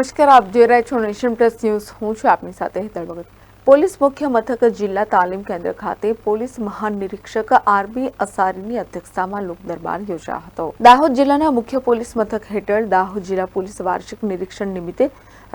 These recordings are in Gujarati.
નમસ્કાર, આપ જોઈ રહ્યા છો નેશન પ્લસ ન્યૂઝ. હું છું આપની સાથે હેતલ ભગત. પોલીસ મુખ્ય મથક જિલ્લા તાલીમ કેન્દ્ર ખાતે પોલીસ મહાનિરીક્ષક આરબી અસારીની અધ્યક્ષતામાં લોક દરબાર યોજાયો હતો. દાહોદ જિલ્લાના મુખ્ય પોલીસ મથક હેઠળ દાહોદ જિલ્લા પોલીસ વાર્ષિક નિરીક્ષણ નિમિત્તે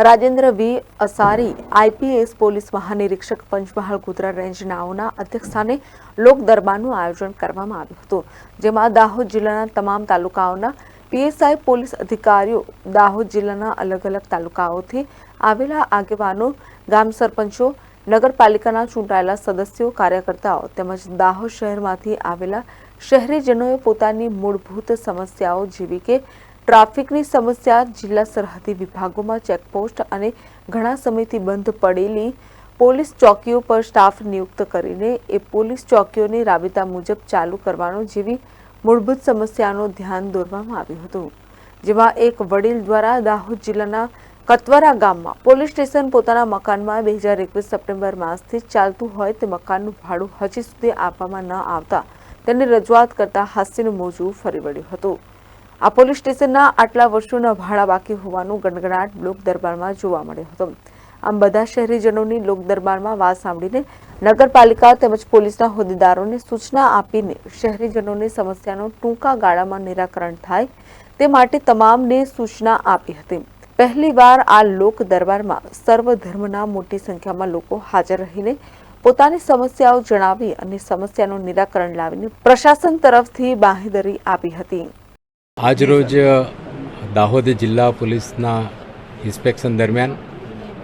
Rajendra V Asari IPS police મહાનિરીક્ષક પંચમહાલ ગોધરા રેન્જ નાઓના અધ્યક્ષસ્થાને લોક દરબારનું આયોજન કરવામાં આવ્યું હતું, જેમાં દાહોદ જિલ્લાના તમામ તાલુકાઓના પીએસઆઈ પોલીસ અધિકારીઓ, દાહોદ જિલ્લાના અલગ અલગ તાલુકાઓથી આવેલા આગેવાનો, ગામ સરપંચો, નગરપાલિકાના ચૂંટાયેલા સદસ્યો, કાર્યકર્તાઓ તેમજ દાહોદ શહેરમાંથી આવેલા શહેરીજનોએ પોતાની મૂળભૂત સમસ્યાઓ જેવી કે ટ્રાફિકની સમસ્યા, જિલ્લા સરહદી વિભાગોમાં ચેકપોસ્ટ અને ઘણા સમયથી બંધ પડેલી પોલીસ ચોકીઓ પર સ્ટાફ નિયુક્ત કરીને એ પોલીસ ચોકીઓને રાબેતા મુજબ ચાલુ કરવાનો જેવી મૂળભૂત સમસ્યાનું ધ્યાન દોરવામાં આવ્યું હતું, જેમાં એક વડીલ દ્વારા દાહોદ જિલ્લાના કતવરા ગામમાં પોલીસ સ્ટેશન પોતાના મકાનમાં 2021 સપ્ટેમ્બર માસથી ચાલતું હોય તે મકાનનું ભાડું હજી સુધી આપવામાં ન આવતા તેની રજૂઆત કરતા હાસ્યનું મોજું ફરી વળ્યું હતું. આ પોલીસ સ્ટેશનના આટલા વર્ષોના ભાડા બાકી હોવાનું ગણગણાટ લોક દરબારમાં જોવા મળ્યો હતો. આમ બધા શહેરીજનોની લોક દરબારમાં વાત સાંભળીને નગરપાલિકા તેમજ પોલીસના હોદ્દેદારોને સૂચના આપીને શહેરીજનોની સમસ્યાનું ટૂંકા ગાળામાં નિરાકરણ થાય તે માટે તમામને સૂચના આપી હતી. પહેલીવાર આ લોક દરબારમાં સર્વ ધર્મના મોટી સંખ્યામાં લોકો હાજર રહીને પોતાની સમસ્યાઓ જણાવી અને સમસ્યાનું નિરાકરણ લાવીને પ્રશાસન તરફથી બાંહેધરી આપી હતી. આજરોજ દાહોદ જિલ્લા પોલીસના ઇન્સ્પેક્શન દરમિયાન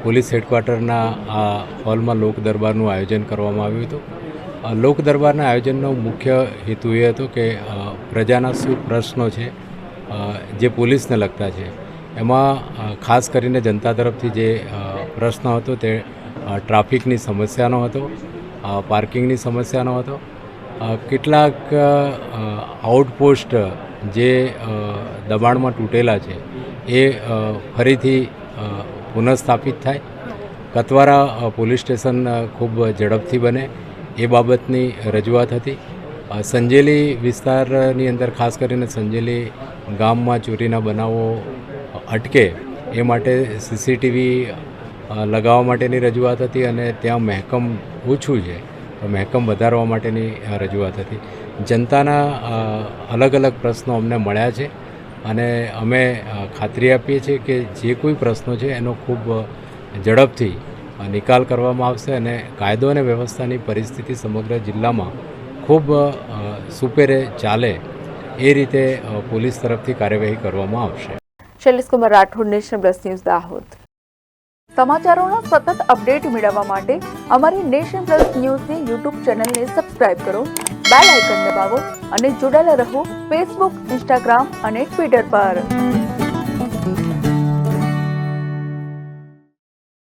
પોલીસ હેડક્વાર્ટરના આ હોલમાં લોક દરબારનું આયોજન કરવામાં આવ્યું હતું. લોક દરબારના આયોજનનો મુખ્ય હેતુ એ હતો કે પ્રજાના શું પ્રશ્નો છે જે પોલીસને લગતા છે, એમાં ખાસ કરીને જનતા તરફથી જે પ્રશ્ન હતો તે ટ્રાફિકની સમસ્યાનો હતો, પાર્કિંગની સમસ્યાનો હતો. કેટલાક આઉટપોસ્ટ જે દબાણમાં તૂટેલા છે એ ફરીથી પુનઃસ્થાપિત થાય, કતવારા પોલીસ સ્ટેશન ખૂબ ઝડપથી બને એ બાબતની રજૂઆત હતી. સંજેલી વિસ્તારની અંદર ખાસ કરીને સંજેલી ગામમાં ચોરીના બનાવો અટકે એ માટે સીસીટીવી લગાવવા માટેની રજૂઆત હતી અને ત્યાં મહેકમ ઓછું છે તો મહેકમ વધારવા માટેની રજૂઆત હતી. જનતાના અલગ અલગ પ્રશ્નો અમને મળ્યા છે અને અમે ખાતરી આપીએ છીએ કે જે કોઈ પ્રશ્નો છે એનો ખૂબ ઝડપથી નિકાલ કરવામાં આવશે અને કાયદો અને વ્યવસ્થાની પરિસ્થિતિ સમગ્ર જિલ્લામાં ખૂબ સુપેરે ચાલે એ રીતે પોલીસ તરફથી કાર્યવાહી કરવામાં આવશે. Shailesh Kumar Rathod, Nation Plus News, Dahod. સમાચારોના સતત અપડેટ મેળવવા માટે અમારી નેશન પ્લસ ન્યૂઝની યુટ્યુબ ચેનલને સબસ્ક્રાઇબ કરો, બેલ આઇકન દબાવો અને જોડાયેલા રહો ફેસબુક, ઇન્સ્ટાગ્રામ અને ટ્વિટર પર.